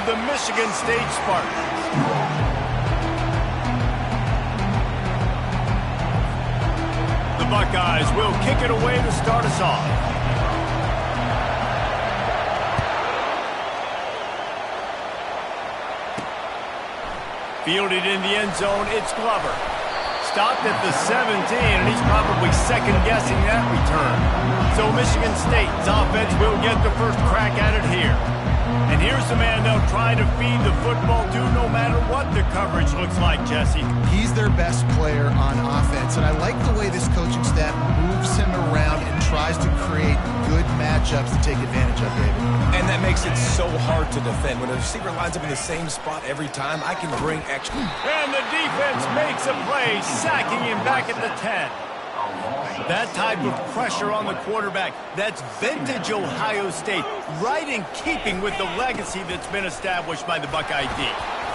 of the Michigan State Spartans. The Buckeyes will kick it away to start us off. Fielded in the end zone, it's Glover. Stopped at the 17, and he's probably second-guessing that return. So Michigan State's offense will get the first crack at it here. And here's the man they'll try to feed the football to no matter what the coverage looks like, Jesse. He's their best player on offense, and I like the way this coaching staff moves him around and tries to create good matchups to take advantage of, David. And that makes it so hard to defend. When a receiver lines up in the same spot every time, I can bring extra. And the defense makes a play, sacking him back at the 10. That type of pressure on the quarterback, that's vintage Ohio State, right in keeping with the legacy that's been established by the Buckeye D.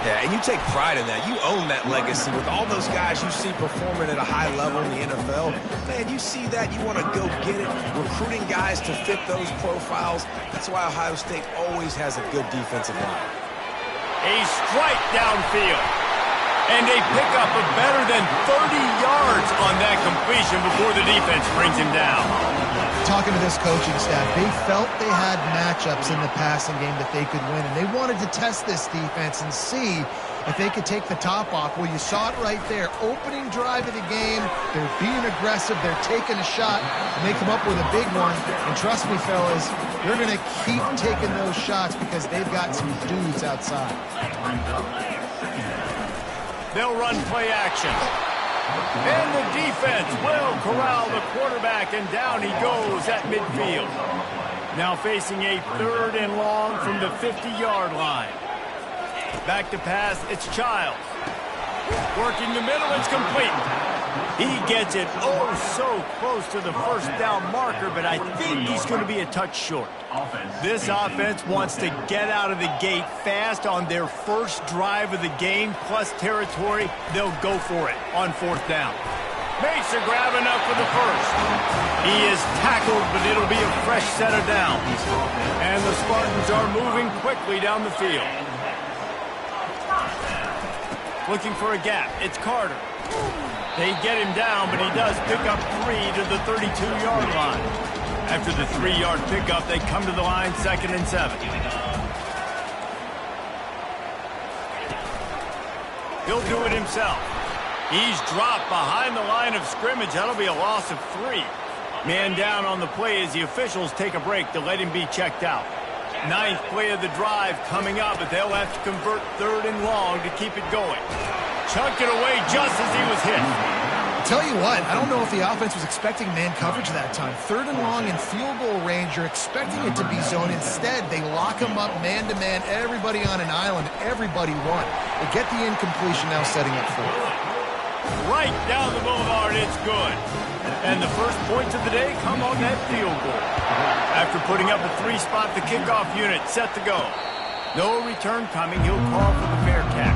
Yeah, and you take pride in that. You own that legacy with all those guys you see performing at a high level in the NFL. Man, you see that, you want to go get it, recruiting guys to fit those profiles. That's why Ohio State always has a good defensive line. A strike downfield. And a pickup of better than 30 yards on that completion before the defense brings him down. Talking to this coaching staff, they felt they had matchups in the passing game that they could win, and they wanted to test this defense and see if they could take the top off. Well, you saw it right there. Opening drive of the game, they're being aggressive, they're taking a shot, and they come up with a big one. And trust me, fellas, they're going to keep taking those shots because they've got some dudes outside. They'll run play action. And the defense will corral the quarterback, and down he goes at midfield. Now facing a 3rd and long from the 50-yard line. Back to pass, it's Childs. Working the middle, it's complete. He gets it oh so close to the first down marker, but I think he's going to be a touch short. This offense wants to get out of the gate fast on their first drive of the game, plus territory. They'll go for it on 4th down. Makes a grab enough for the first. He is tackled, but it'll be a fresh set of downs. And the Spartans are moving quickly down the field. Looking for a gap. It's Carter. They get him down, but he does pick up 3 to the 32-yard line. After the 3-yard pickup, they come to the line 2nd and 7. He'll do it himself. He's dropped behind the line of scrimmage. That'll be a loss of 3. Man down on the play as the officials take a break to let him be checked out. 9th play of the drive coming up, but they'll have to convert 3rd and long to keep it going. Chucked it away just as he was hit. Tell you what, I don't know if the offense was expecting man coverage that time. 3rd and long in field goal range, you're expecting it to be zone. Instead, they lock him up man-to-man, everybody on an island, everybody won. They get the incompletion now setting up 4th. Right down the boulevard, it's good. And the first points of the day come on that field goal. After putting up a 3-spot, the kickoff unit set to go. No return coming, he'll call for the fair catch.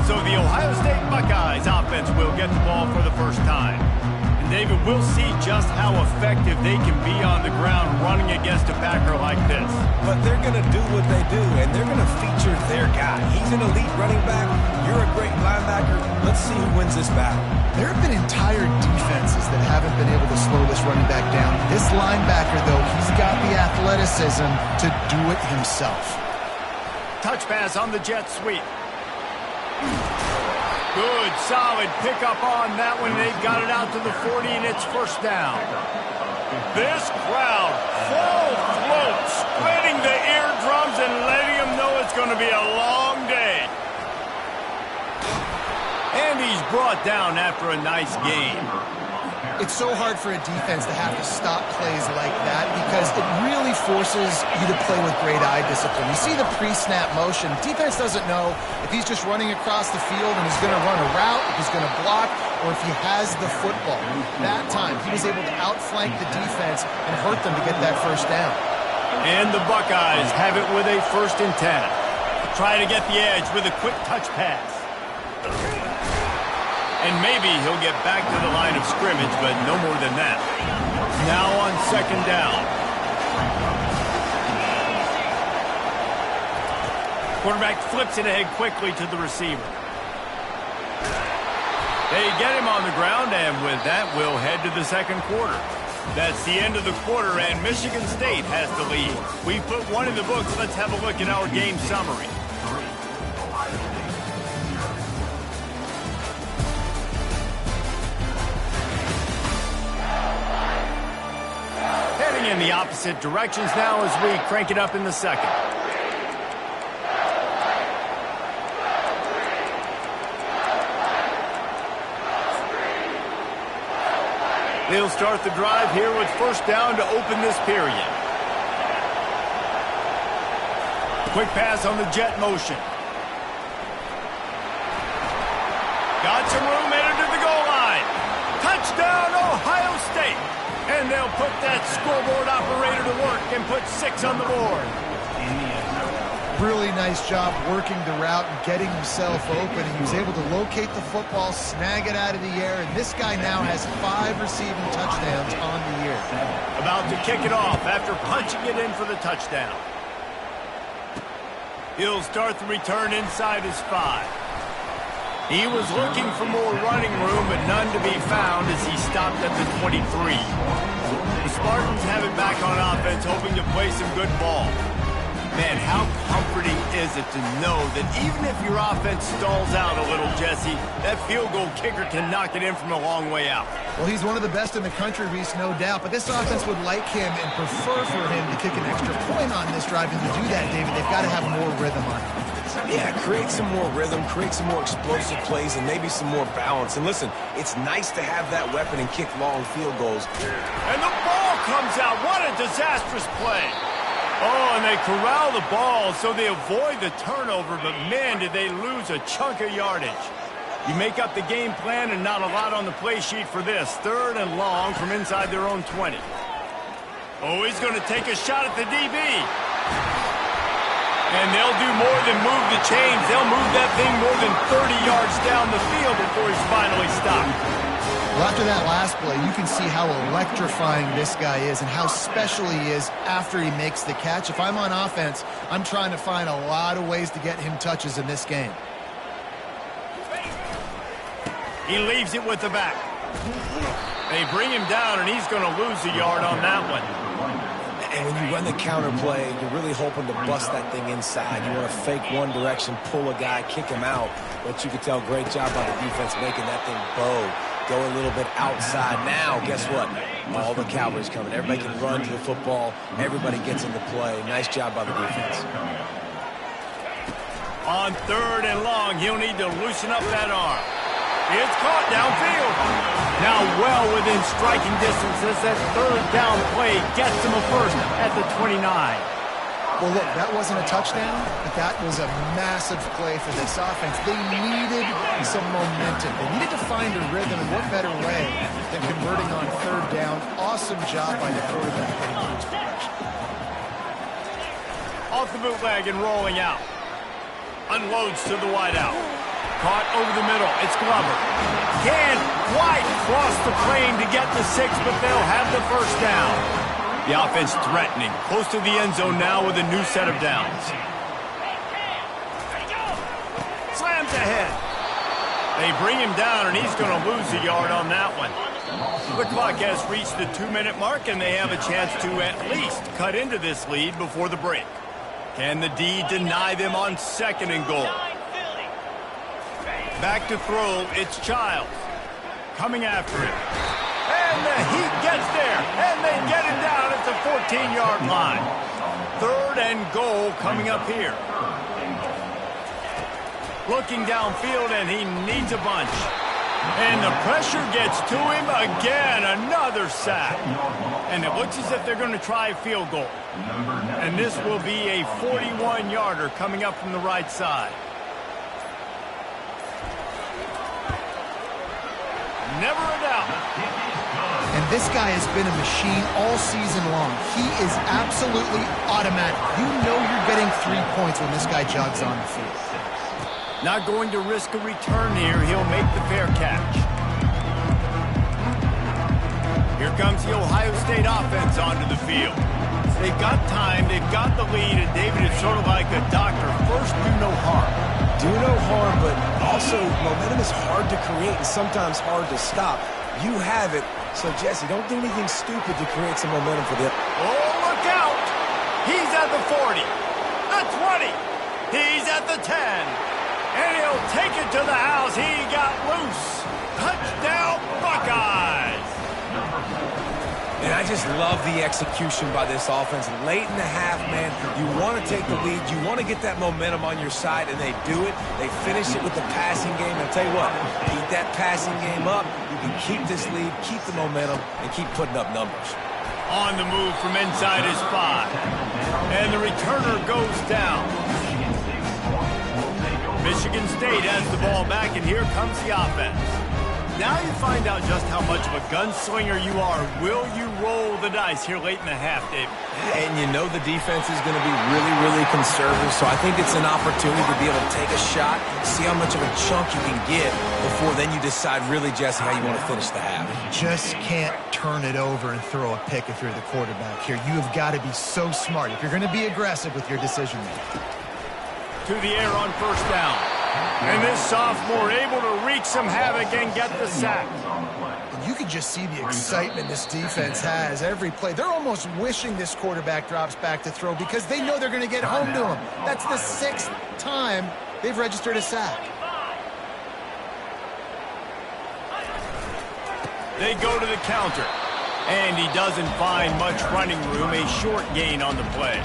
So the Ohio State Buckeyes offense will get the ball for the first time. And David, we'll see just how effective they can be on the ground running against a backer like this. But they're going to do what they do, and they're going to feature their guy. He's an elite running back. You're a great linebacker. Let's see who wins this battle. There have been entire defenses that haven't been able to slow this running back down. This linebacker, though, he's got the athleticism to do it himself. Touch pass on the jet sweep. Good, solid pickup on that one. They've got it out to the 40, and it's first down. This crowd, full throat, splitting the eardrums and letting them know it's going to be a long day. And he's brought down after a nice game. It's so hard for a defense to have to stop plays like that because it really forces you to play with great eye discipline. You see the pre-snap motion. Defense doesn't know if he's just running across the field and he's going to run a route, if he's going to block, or if he has the football. That time, he was able to outflank the defense and hurt them to get that first down. And the Buckeyes have it with a 1st and 10. Try to get the edge with a quick touch pass. And maybe he'll get back to the line of scrimmage, but no more than that. Now on 2nd down. Quarterback flips it ahead quickly to the receiver. They get him on the ground, and with that, we'll head to the second quarter. That's the end of the quarter, and Michigan State has the lead. We've put one in the books. Let's have a look at our game summary. Heading in the opposite directions now as we crank it up in the second. They'll start the drive here with first down to open this period. Quick pass on the jet motion. Got some room, entered to the goal line. Touchdown, Ohio State. And they'll put that scoreboard operator to work and put 6 on the board. Really nice job working the route and getting himself open. He was able to locate the football, snag it out of the air, and this guy now has 5 receiving touchdowns on the year. About to kick it off after punching it in for the touchdown. He'll start the return inside his 5. He was looking for more running room, but none to be found as he stopped at the 23. The Spartans have it back on offense, hoping to play some good ball. Man, how comforting is it to know that even if your offense stalls out a little, Jesse, that field goal kicker can knock it in from a long way out. Well, he's one of the best in the country, Reese, no doubt. But this offense would like him and prefer for him to kick an extra point on this drive. And to do that, David, they've got to have more rhythm on it. Yeah, create some more rhythm, create some more explosive plays, and maybe some more balance. And listen, it's nice to have that weapon and kick long field goals. And the ball comes out. What a disastrous play. Oh, and they corral the ball so they avoid the turnover, but man, did they lose a chunk of yardage. You make up the game plan and not a lot on the play sheet for this. 3rd and long from inside their own 20. Oh, he's going to take a shot at the DB. And they'll do more than move the chains. They'll move that thing more than 30 yards down the field before he's finally stopped. Well, after that last play, you can see how electrifying this guy is and how special he is after he makes the catch. If I'm on offense, I'm trying to find a lot of ways to get him touches in this game. He leaves it with the back. They bring him down, and he's going to lose a yard on that one. And when you run the counter play, you're really hoping to bust that thing inside. You want to fake one direction, pull a guy, kick him out. But you can tell, great job by the defense making that thing bow. Go a little bit outside. Now, guess what? All the cavalry's coming. Everybody can run to the football. Everybody gets into play. Nice job by the defense. On 3rd and long, he'll need to loosen up that arm. It's caught downfield. Now well within striking distance as that 3rd down play gets him a first at the 29. Well, look, that wasn't a touchdown, but that was a massive play for this offense. They needed some momentum. They needed to find a rhythm, and what better way than converting on 3rd down. Awesome job by the quarterback getting through his progression. Off the bootleg and rolling out. Unloads to the wideout. Caught over the middle. It's Glover. Can't quite cross the plane to get the 6, but they'll have the first down. The offense threatening, close to the end zone now with a new set of downs. Slams ahead. They bring him down, and he's going to lose a yard on that one. The clock has reached the 2-minute mark, and they have a chance to at least cut into this lead before the break. Can the D deny them on 2nd and goal? Back to throw, it's Childs. Coming after him. And the Heat gets there, and they get him down at the 14-yard line. 3rd and goal coming up here. Looking downfield, and he needs a bunch. And the pressure gets to him again, another sack. And it looks as if they're going to try a field goal. And this will be a 41-yarder coming up from the right side. Never a doubt. And this guy has been a machine all season long. He is absolutely automatic. You know you're getting 3 points when this guy jogs on the field. Not going to risk a return here. He'll make the fair catch. Here comes the Ohio State offense onto the field. They've got time. They've got the lead. And David, is sort of like a doctor. First, do do no harm, but also momentum is hard to create and sometimes hard to stop. You have it, so Jesse, don't do anything stupid to create some momentum for them. Oh, look out! He's at the 40, the 20, he's at the 10, and he'll take it to the house. He got loose. Touchdown, Buckeyes! And I just love the execution by this offense. Late in the half, man, you want to take the lead. You want to get that momentum on your side, and they do it. They finish it with the passing game. And I'll tell you what, keep that passing game up. You can keep this lead, keep the momentum, and keep putting up numbers. On the move from inside his 5. And the returner goes down. Michigan State has the ball back, and here comes the offense. Now you find out just how much of a gunslinger you are. Will you roll the dice here late in the half, Dave? And you know the defense is going to be really, really conservative, so I think it's an opportunity to be able to take a shot, see how much of a chunk you can get before then you decide really, Jesse, how you want to finish the half. Just can't turn it over and throw a pick if you're the quarterback here. You have got to be so smart if you're going to be aggressive with your decision-making. To the air on first down. And this sophomore able to wreak some havoc and get the sack. You can just see the excitement this defense has every play. They're almost wishing this quarterback drops back to throw because they know they're going to get home to him. That's the 6th time they've registered a sack. They go to the counter. And he doesn't find much running room, a short gain on the play.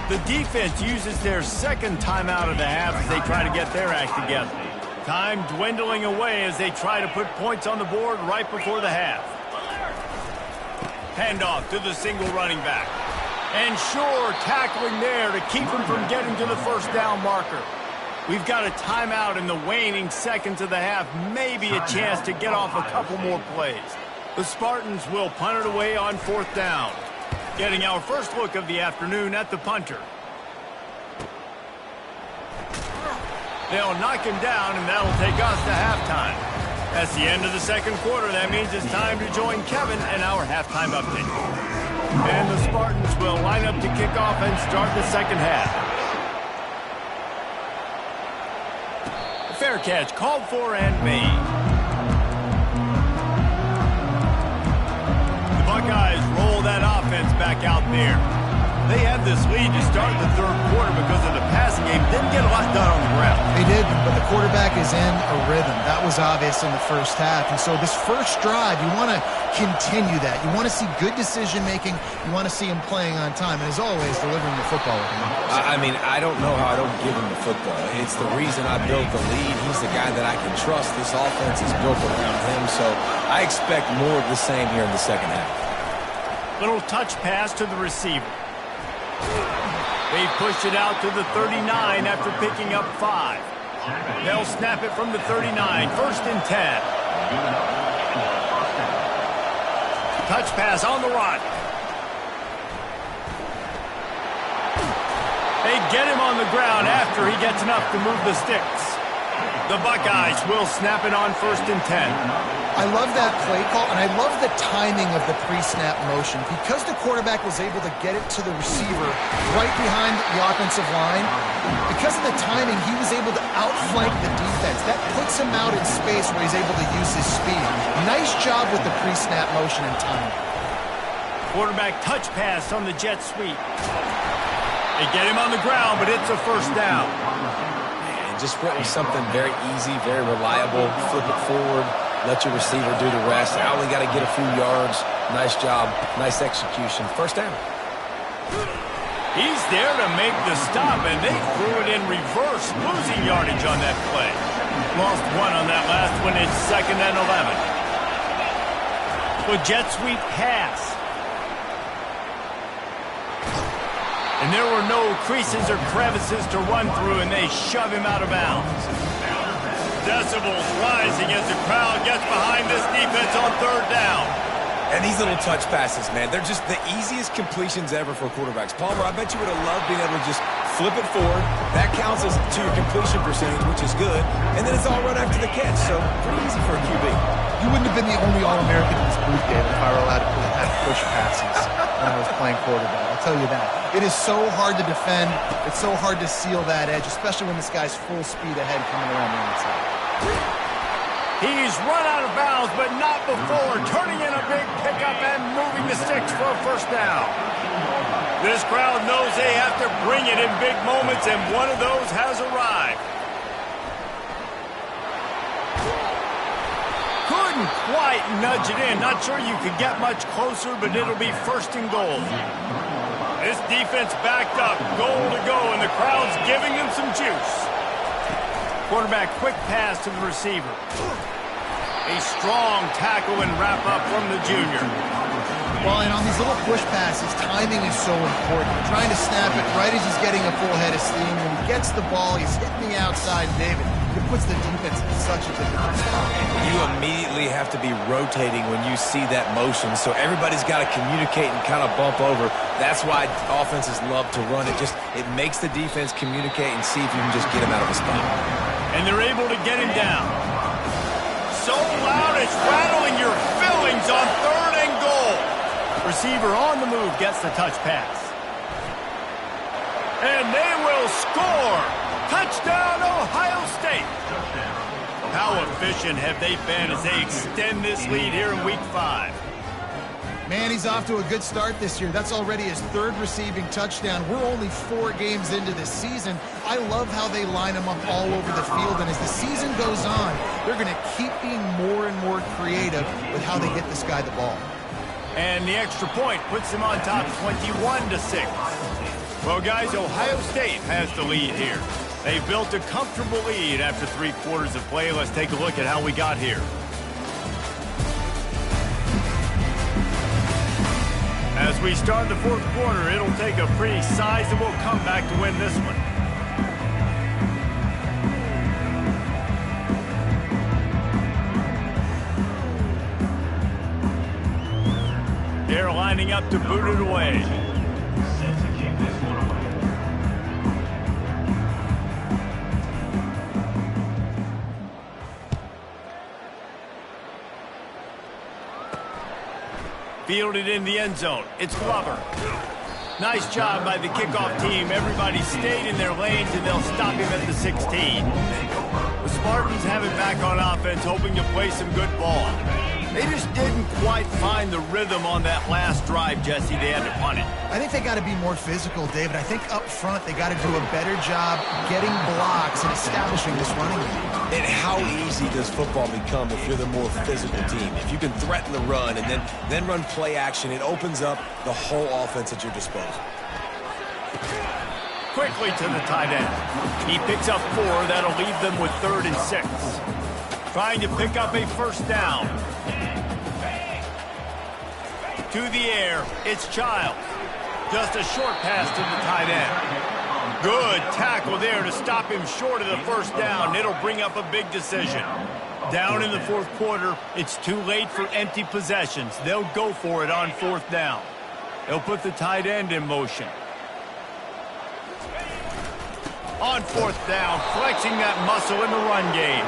The defense uses their second timeout of the half as they try to get their act together. Time dwindling away as they try to put points on the board right before the half. Handoff to the single running back. And sure, tackling there to keep him from getting to the first down marker. We've got a timeout in the waning seconds of the half, maybe a chance to get off a couple more plays. The Spartans will punt it away on 4th down. Getting our first look of the afternoon at the punter. They'll knock him down, and that'll take us to halftime. That's the end of the second quarter. That means it's time to join Kevin and our halftime update. And the Spartans will line up to kick off and start the second half. Fair catch called for and made. The Buckeyes roll that offense back out there. They had this lead to start the third quarter because of the passing game. Didn't get a lot done on the ground. They did, but the quarterback is in a rhythm. That was obvious in the first half. And so this first drive, you want to continue that. You want to see good decision-making. You want to see him playing on time. And as always, delivering the football with him. I mean, I don't know how I don't give him the football. It's the reason I built the lead. He's the guy that I can trust. This offense is built around him. So I expect more of the same here in the second half. Little touch pass to the receiver. They pushed it out to the 39 after picking up 5. They'll snap it from the 39, 1st and 10. Touch pass on the run. They get him on the ground after he gets enough to move the sticks. The Buckeyes will snap it on 1st and 10. I love that play call, and I love the timing of the pre-snap motion. Because the quarterback was able to get it to the receiver right behind the offensive line, because of the timing, he was able to outflank the defense. That puts him out in space where he's able to use his speed. Nice job with the pre-snap motion and timing. Quarterback touch pass on the jet sweep. They get him on the ground, but it's a 1st down. Man, just went with something very easy, very reliable. Flip it forward. Let your receiver do the rest. I only got to get a few yards. Nice job. Nice execution. 1st down. He's there to make the stop, and they threw it in reverse, losing yardage on that play. Lost 1 on that last one. It's 2nd and 11. With jet sweep pass. And there were no creases or crevices to run through, and they shove him out of bounds. Decibels rising as the crowd gets behind this defense on 3rd down. And these little touch passes, man, they're just the easiest completions ever for quarterbacks. Palmer, I bet you would have loved being able to just flip it forward. That counts as to your completion percentage, which is good. And then it's all run after the catch, so pretty easy for a QB. You wouldn't have been the only All-American in this booth game if I were allowed to have push passes. when I was playing quarterback. I'll tell you that. It is so hard to defend. It's so hard to seal that edge, especially when this guy's full speed ahead coming around the inside. He's run out of bounds, but not before turning in a big pickup and moving the sticks for a first down. This crowd knows they have to bring it in big moments, and one of those has arrived. Couldn't quite nudge it in. Not sure you could get much closer, but it'll be first and goal. This defense backed up, goal to go, and the crowd's giving them some juice. Quarterback quick pass to the receiver. A strong tackle and wrap up from the junior. Well, and on these little push passes, timing is so important. Trying to snap it right as he's getting a full head of steam. When he gets the ball, he's hitting the outside, David. It puts the defense in such a difficult spot. You immediately have to be rotating when you see that motion, so everybody's got to communicate and kind of bump over. That's why offenses love to run it. It makes the defense communicate and see if you can just get him out of a spot. And they're able to get him down. So loud it's rattling your fillings on third and goal. Receiver on the move gets the touch pass. And they will score. Touchdown, Ohio State. How efficient have they been as they extend this lead here in Week 5? Man, he's off to a good start this year. That's already his third receiving touchdown. We're only 4 games into this season. I love how they line him up all over the field, and as the season goes on, they're going to keep being more and more creative with how they get this guy the ball. And the extra point puts him on top 21-6. Well, guys, Ohio State has the lead here. They built a comfortable lead after 3 quarters of play. Let's take a look at how we got here. As we start the 4th quarter, it'll take a pretty sizable comeback to win this one. They're lining up to boot it away. Fielded in the end zone. It's Glover. Nice job by the kickoff team. Everybody stayed in their lanes, and they'll stop him at the 16. The Spartans have it back on offense, hoping to play some good ball. They just didn't quite find the rhythm on that last drive, Jesse. They had to punt it. I think they got to be more physical, David. I think up front they got to do a better job getting blocks and establishing this running game. And how easy does football become if you're the more physical team? If you can threaten the run and then run play action, it opens up the whole offense at your disposal. Quickly to the tight end. He picks up 4. That'll leave them with 3rd and 6. Trying to pick up a first down. To the air, it's Childs. Just a short pass to the tight end. Good tackle there to stop him short of the first down. It'll bring up a big decision. Down in the 4th quarter, it's too late for empty possessions. They'll go for it on 4th down. They'll put the tight end in motion. On 4th down, flexing that muscle in the run game.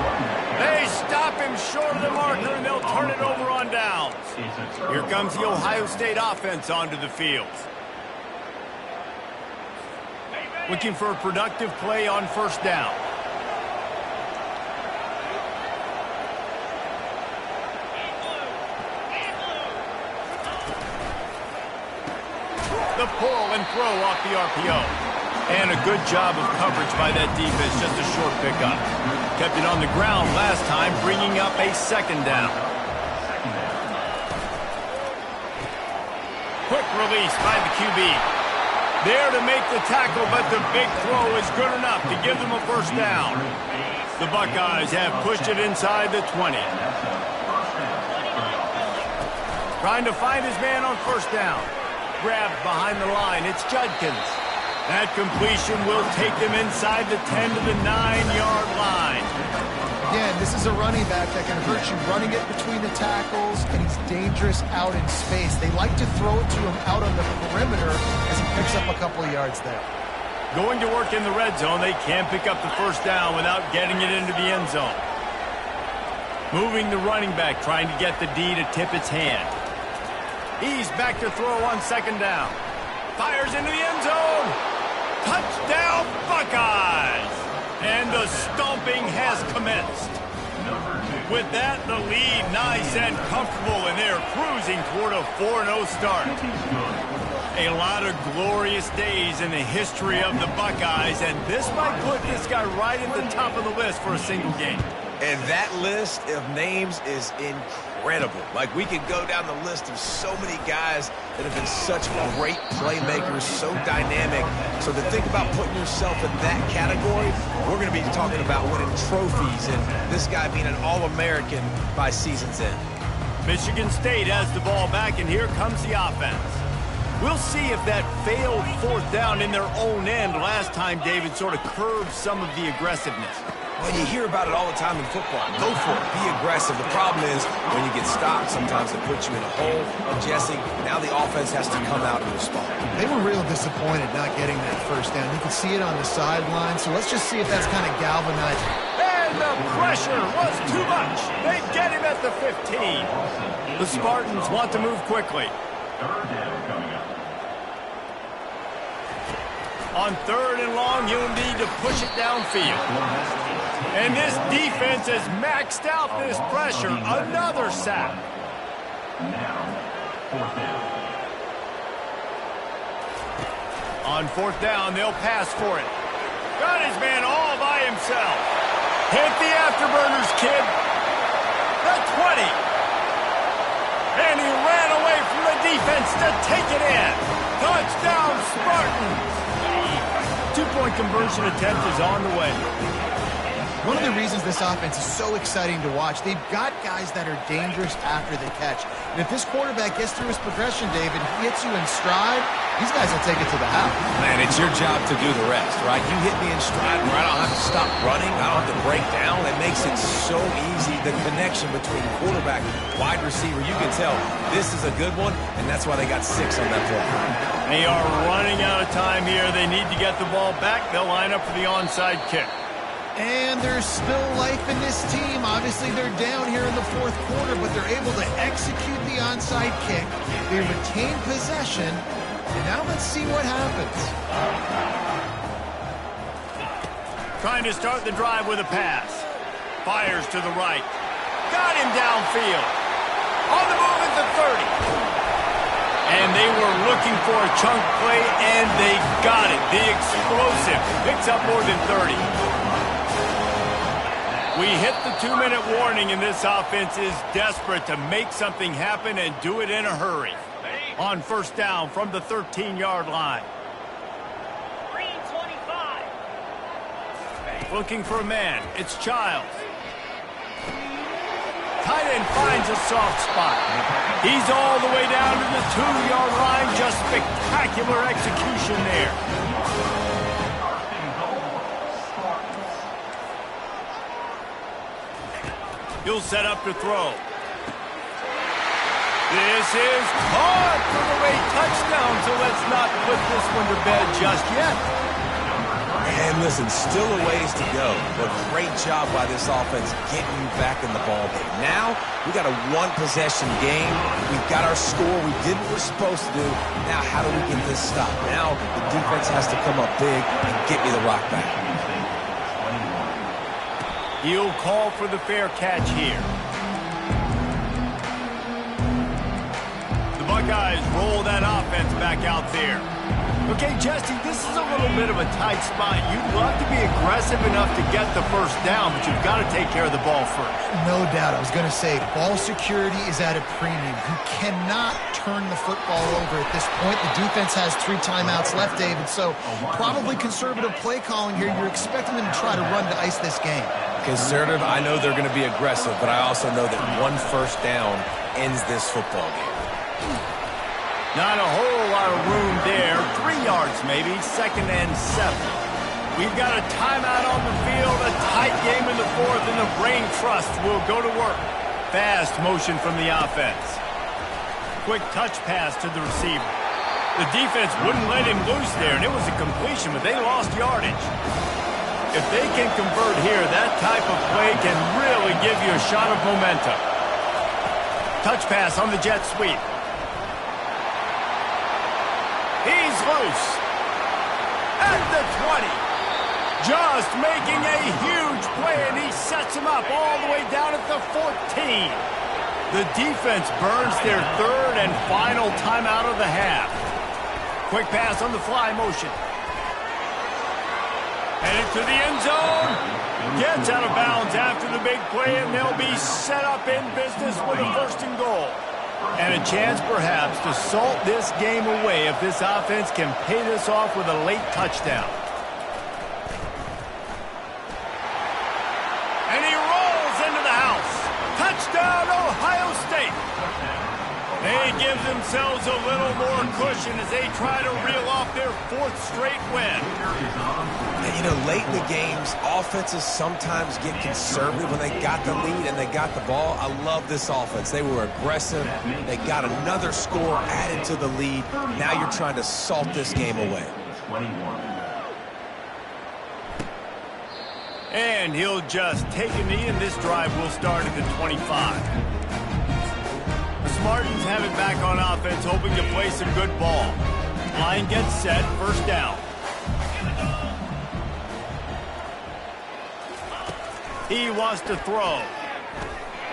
They stop him short of the marker, and they'll turn it over on downs. Here comes the Ohio State offense onto the field. Looking for a productive play on 1st down. The pull and throw off the RPO. And a good job of coverage by that defense, just a short pickup. Kept it on the ground last time, bringing up a 2nd down. Quick release by the QB. There to make the tackle, but the big throw is good enough to give them a first down. The Buckeyes have pushed it inside the 20. Trying to find his man on 1st down. Grabbed behind the line, it's Judkins. That completion will take them inside the 10 to the 9-yard line. Again, this is a running back that can hurt you running it between the tackles, and he's dangerous out in space. They like to throw it to him out on the perimeter as he picks up a couple of yards there. Going to work in the red zone, they can't pick up the first down without getting it into the end zone. Moving the running back, trying to get the D to tip its hand. He's back to throw on second down. Fires into the end zone. Touchdown, Buckeyes! And the stomping has commenced. With that, the lead nice and comfortable, and they're cruising toward a 4-0 start. A lot of glorious days in the history of the Buckeyes, and this might put this guy right at the top of the list for a single game. And that list of names is incredible. Like, we could go down the list of so many guys that have been such great playmakers, so dynamic. So to think about putting yourself in that category, we're going to be talking about winning trophies and this guy being an All-American by season's end. Michigan State has the ball back, and here comes the offense. We'll see if that failed fourth down in their own end last time, David, sort of curbed some of the aggressiveness. Well, you hear about it all the time in football. Go for it. Be aggressive. The problem is when you get stopped, sometimes it puts you in a hole. And Jesse, now the offense has to come out and respond. They were real disappointed not getting that first down. You could see it on the sideline, so let's just see if that's kind of galvanized. And the pressure was too much. They get him at the 15. The Spartans want to move quickly. On third and long, you'll need to push it downfield. And this defense has maxed out this pressure. Another sack. On fourth down, they'll pass for it. Got his man all by himself. Hit the afterburners, kid. The 20. And he ran away from the defense to take it in. Touchdown, Spartans. Two-point conversion attempt is on the way. One of the reasons this offense is so exciting to watch, they've got guys that are dangerous after the catch. And if this quarterback gets through his progression, David, he hits you in stride, these guys will take it to the house. Man, it's your job to do the rest, right? You hit me in stride where I don't have to stop running. I don't have to break down. It makes it so easy. The connection between quarterback, wide receiver, you can tell this is a good one, and that's why they got 6 on that play. They are running out of time here. They need to get the ball back. They'll line up for the onside kick. And there's still life in this team. Obviously, they're down here in the fourth quarter, but they're able to execute the onside kick. They retain possession. And now let's see what happens. Trying to start the drive with a pass. Fires to the right. Got him downfield. On the move at the 30. And they were looking for a chunk play, and they got it. The explosive picks up more than 30. We hit the 2-minute warning, and this offense is desperate to make something happen and do it in a hurry. On first down from the 13-yard line. Green 25. Looking for a man. It's Childs. Tight end finds a soft spot. He's all the way down to the 2-yard line. Just spectacular execution there. He'll set up to throw. This is caught for the late touchdown, so let's not put this one to bed just yet. And listen, still a ways to go, but great job by this offense getting you back in the ball game. Now, we got a one-possession game. We've got our score. We did what we're supposed to do. Now, how do we get this stopped? Now, the defense has to come up big and get me the rock back. He'll call for the fair catch here. The Buckeyes roll that offense back out there. Okay, Jesse, this is a little bit of a tight spot. You'd love to be aggressive enough to get the first down, but you've got to take care of the ball first. No doubt. I was going to say, ball security is at a premium. You cannot turn the football over at this point. The defense has 3 timeouts left, David, so probably conservative play calling here. You're expecting them to try to run to ice this game. Conservative, I know they're going to be aggressive, but I also know that one first down ends this football game. Not a whole lot of room there. 3 yards maybe, 2nd and 7. We've got a timeout on the field, a tight game in the fourth, and the Brain Trust will go to work. Fast motion from the offense. Quick touch pass to the receiver. The defense wouldn't let him loose there, and it was a completion, but they lost yardage. If they can convert here, that type of play can really give you a shot of momentum. Touch pass on the jet sweep. is loose. At the 20. Just making a huge play, and he sets him up all the way down at the 14. The defense burns their third and final timeout of the half. Quick pass on the fly motion. Headed to the end zone. Gets out of bounds after the big play, and they'll be set up in business with a first and goal. And a chance perhaps to salt this game away if this offense can pay this off with a late touchdown. And he rolls into the house. Touchdown, Ohio State. They give themselves a little more cushion as they try to reel off their fourth straight win. And, you know, late in the games, offenses sometimes get conservative when they got the lead and they got the ball. I love this offense. They were aggressive. They got another score added to the lead. Now you're trying to salt this game away. And he'll just take a knee, and this drive will start at the 25. The Spartans have it back on offense, hoping to play some good ball. Line gets set, first down. He wants to throw.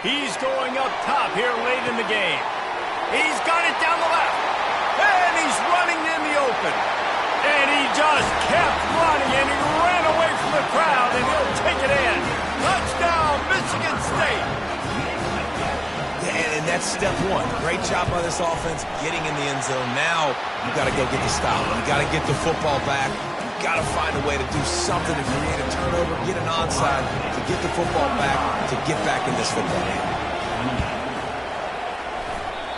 He's going up top here late in the game. He's got it down the left. And he's running in the open. And he just kept running, and he ran away from the crowd, and he'll take it in. Touchdown, Michigan State. And that's step one. Great job by this offense getting in the end zone. Now you got to go get the stop. You got to get the football back. You got to find a way to do something to create a turnover, get an onside, to get the football back, to get back in this football game.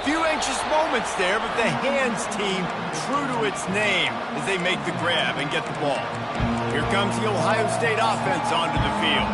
Few anxious moments there, but the hands team true to its name as they make the grab and get the ball. Here comes the Ohio State offense onto the field.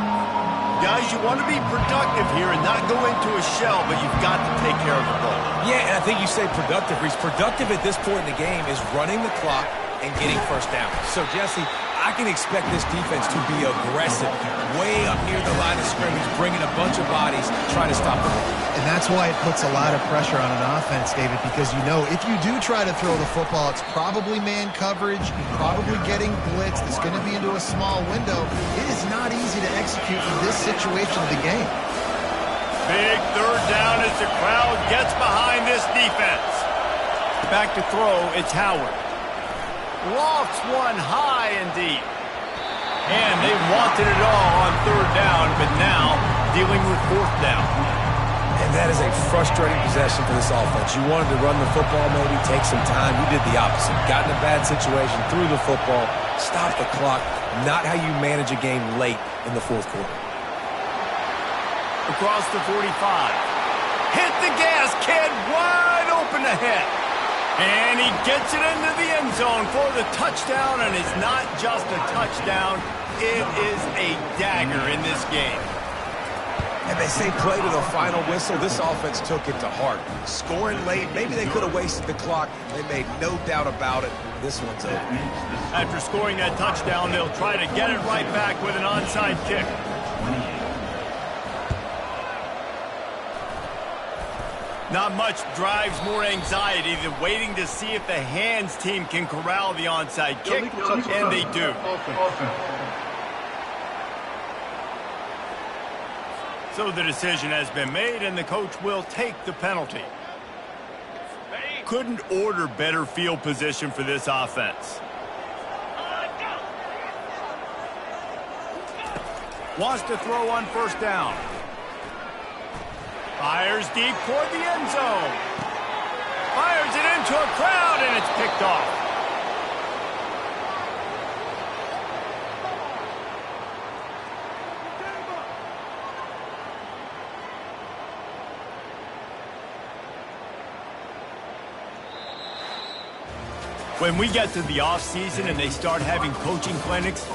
Guys, you want to be productive here and not go into a shell, but you've got to take care of the ball. Yeah, and I think you say productive. He's productive at this point in the game is running the clock and getting first down. So, Jesse, I can expect this defense to be aggressive, way up near the line of scrimmage, bringing a bunch of bodies, trying to stop the ball. And that's why it puts a lot of pressure on an offense, David, because you know if you do try to throw the football, it's probably man coverage, probably getting blitzed. It's going to be into a small window. It is not easy to execute in this situation of the game. Big third down as the crowd gets behind this defense. Back to throw, it's Howard. Lofts one high and deep. And they wanted it all on third down, but now dealing with fourth down. And that is a frustrating possession for this offense. You wanted to run the football, maybe take some time. You did the opposite. Got in a bad situation, threw the football, stopped the clock. Not how you manage a game late in the fourth quarter. Across the 45. Hit the gas, kid. Wide open ahead. And he gets it into the end zone for the touchdown, and it's not just a touchdown. It is a dagger in this game. And they say play to the final whistle. This offense took it to heart. Scoring late, maybe they could have wasted the clock. They made no doubt about it. This one's over. After scoring that touchdown, they'll try to get it right back with an onside kick. Not much drives more anxiety than waiting to see if the hands team can corral the onside kick, and they do. So the decision has been made, and the coach will take the penalty. Couldn't order better field position for this offense. Wants to throw on first down. Fires deep toward the end zone. Fires it into a crowd, and it's picked off. When we get to the off season and they start having coaching clinics,